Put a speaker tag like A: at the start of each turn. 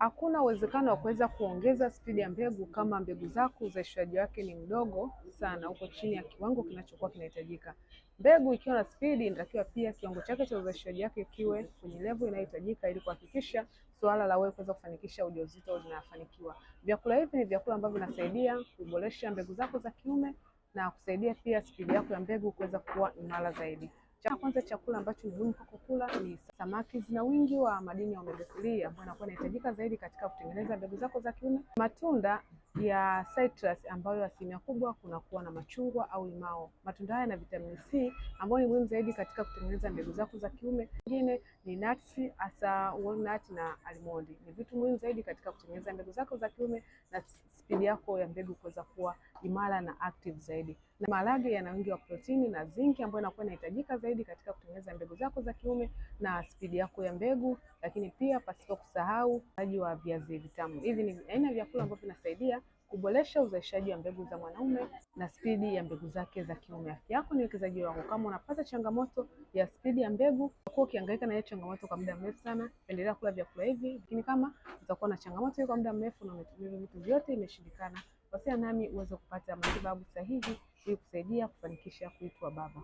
A: Hakuna uwezekano wa kuweza kuongeza spidi ya mbegu kama mbegu zako uzalishaji wake ni mdogo sana, uko chini ya kiwango kinachokuwa kinahitajika. Mbegu ikiwa na spidi, inatakiwa pia kiwango chake cha uzalishaji wake kiwe kwenye level inayohitajika ili kuhakikisha suala la wewe kuweza kufanikisha ujauzito linafanikiwa. Vyakula hivi ni vyakula ambavyo vinasaidia kuboresha mbegu zako za kiume na kusaidia pia spidi yako ya mbegu kuweza kuwa imara zaidi. Cha kwanza, chakula ambacho ni muhimu kwa kula ni samaki. Zina wingi wa madini ya omega 3 ambayo yanakuwa yanahitajika zaidi katika kutengeneza mbegu zako za kiume. Matunda ya citrus ambayo asilimia kubwa kunakuwa na machungwa au limao. Matunda haya na vitamini C ambayo ni muhimu zaidi katika kutengeneza mbegu zako za kiume. Nyingine ni nuts, hasa walnut na almond. Ni vitu muhimu zaidi katika kutengeneza mbegu zako za kiume na spidi yako ya mbegu kuweza kuwa imara na active zaidi. Na maharage yana wingi wa protini na zinki ambayo inakuwa inahitajika zaidi katika kutengeneza mbegu zako za kiume na spidi yako ya mbegu, lakini pia pasipo kusahau ulaji wa viazi vitamu. Hivi ni aina ya vyakula ambavyo vinasaidia kuboresha uzalishaji wa mbegu za mwanaume na spidi ya mbegu zake za kiume. Afya yako ni uwekezaji wako. Kama unapata changamoto ya spidi ya mbegu, kwa ukihangaika na hiyo changamoto kwa muda mrefu sana, endelea kula vyakula hivi. Lakini kama utakuwa na changamoto hiyo kwa muda mrefu na umetumia vitu vyote imeshindikana, wasiliana nami uweze kupata matibabu sahihi ili kusaidia kufanikisha kuitwa baba.